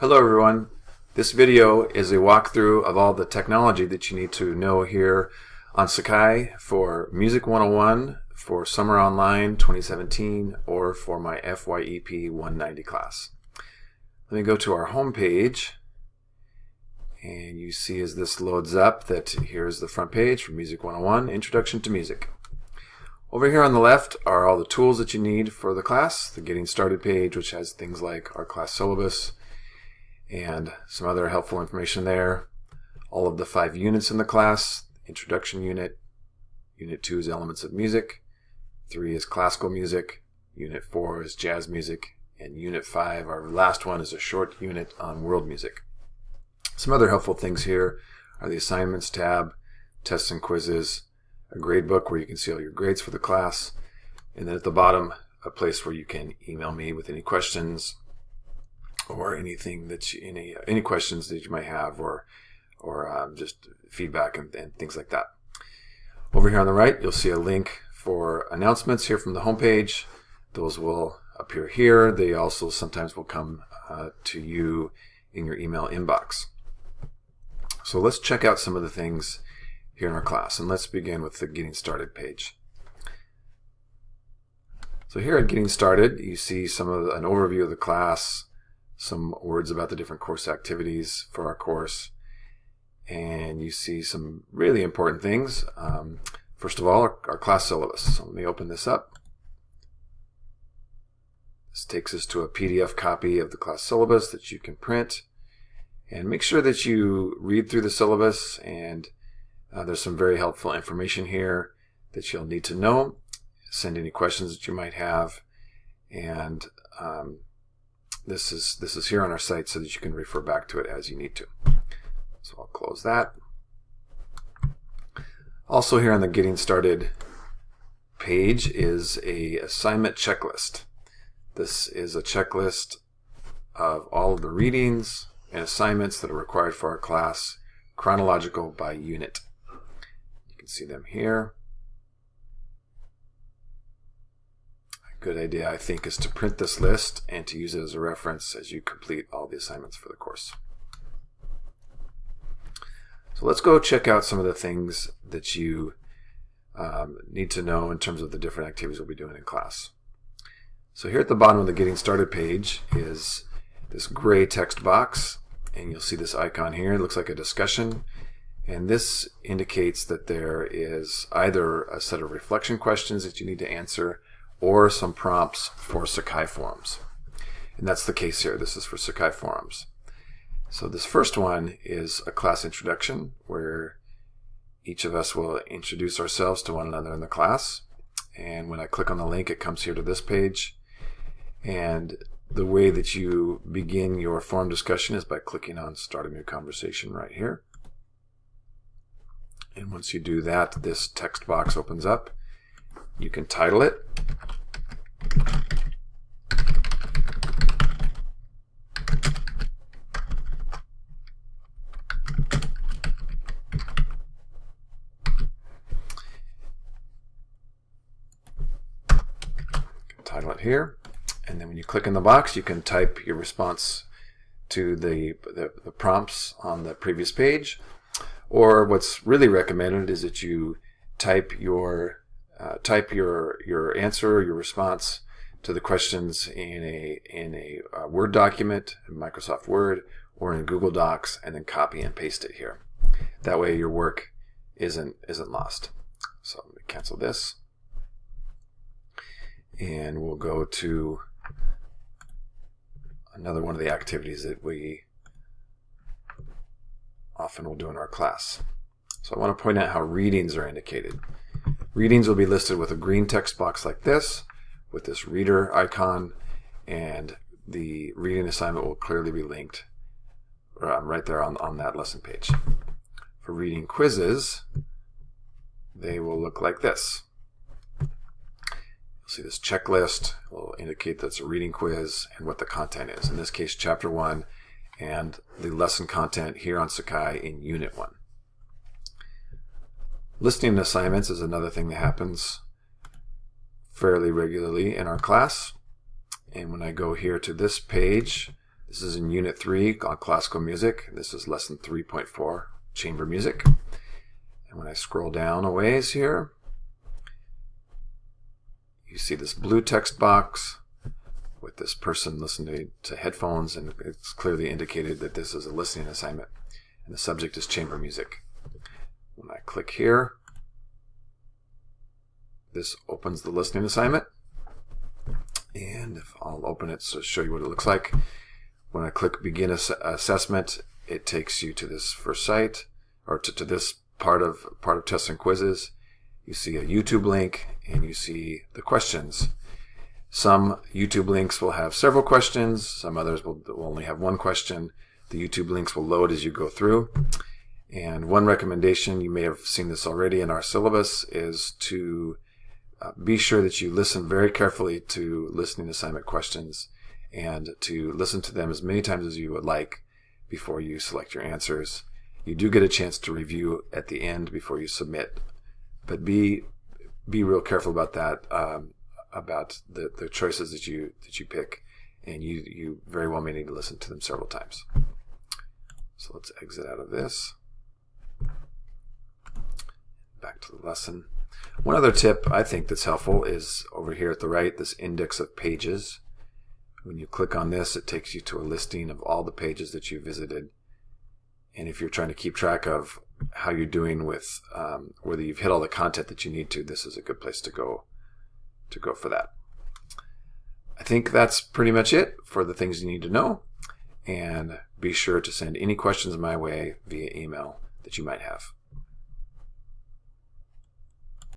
Hello everyone. This video is a walkthrough of all the technology that you need to know here on Sakai for Music 101 for Summer Online 2017 or for my FYEP 190 class. Let me go to our home page, and you see as this loads up that here's the front page for Music 101, Introduction to Music. Over here on the left are all the tools that you need for the class, the Getting Started page, which has things like our class syllabus and some other helpful information there. All of the 5 units in the class: Introduction Unit, Unit 2 is Elements of Music, 3 is Classical Music, Unit 4 is Jazz Music, and Unit 5, our last one, is a short unit on World Music. Some other helpful things here are the Assignments tab, Tests and Quizzes, a grade book where you can see all your grades for the class, and then at the bottom, a place where you can email me with any questions or anything that any questions that you might have, or just feedback and things like that. Over here on the right, you'll see a link for announcements here from the homepage. Those will appear here. They also sometimes will come to you in your email inbox. So let's check out some of the things here in our class, and let's begin with the Getting Started page. So here at Getting Started, you see an overview of the class, some words about the different course activities for our course, and you see some really important things. First of all, our class syllabus. So let me open this up. This takes us to a PDF copy of the class syllabus that you can print, and make sure that you read through the syllabus, and there's some very helpful information here that you'll need to know. Send any questions that you might have, and this is here on our site so that you can refer back to it as you need to. So I'll close that. Also here on the Getting Started page is a assignment checklist. This is a checklist of all of the readings and assignments that are required for our class, chronological by unit. You can see them here. A good idea, I think, is to print this list and to use it as a reference as you complete all the assignments for the course. So let's go check out some of the things that you need to know in terms of the different activities we'll be doing in class. So here at the bottom of the Getting Started page is this gray text box, and you'll see this icon here. It looks like a discussion, and this indicates that there is either a set of reflection questions that you need to answer or some prompts for Sakai forums. And that's the case here. This is for Sakai forums. So this first one is a class introduction, where each of us will introduce ourselves to one another in the class. And when I click on the link, it comes here to this page. And the way that you begin your forum discussion is by clicking on Start a New Conversation right here. And once you do that, this text box opens up. You can title it. Title it here, and then when you click in the box, you can type your response to the prompts on the previous page, or what's really recommended is that you type your answer, your response to the questions in a Word document, in Microsoft Word, or in Google Docs, and then copy and paste it here. That way your work isn't lost. So let me cancel this. And we'll go to another one of the activities that we often will do in our class. So I want to point out how readings are indicated. Readings will be listed with a green text box like this, with this reader icon, and the reading assignment will clearly be linked right there on that lesson page. For reading quizzes, they will look like this. See, this checklist will indicate that it's a reading quiz and what the content is. In this case, Chapter 1 and the lesson content here on Sakai in Unit 1. Listening assignments is another thing that happens fairly regularly in our class. And when I go here to this page, This is in Unit 3 on classical music. This is lesson 3.4, chamber music. And when I scroll down a ways here, you see this blue text box with this person listening to headphones, and it's clearly indicated that this is a listening assignment. And the subject is chamber music. When I click here, this opens the listening assignment. And if I'll open it to show you what it looks like. When I click begin assessment, it takes you to this first site, or to this part of tests and quizzes. You see a YouTube link and you see the questions. Some YouTube links will have several questions. Some others will only have one question. The YouTube links will load as you go through. And one recommendation, you may have seen this already in our syllabus, is to be sure that you listen very carefully to listening assignment questions and to listen to them as many times as you would like before you select your answers. You do get a chance to review at the end before you submit, but be real careful about that, about the choices that you pick, and you very well may need to listen to them several times. So let's exit out of this. Back to the lesson. One other tip I think that's helpful is over here at the right, this index of pages. When you click on this, it takes you to a listing of all the pages that you visited. And if you're trying to keep track of how you're doing with whether you've hit all the content that you need to, this is a good place to go for that. I think that's pretty much it for the things you need to know. And be sure to send any questions my way via email that you might have.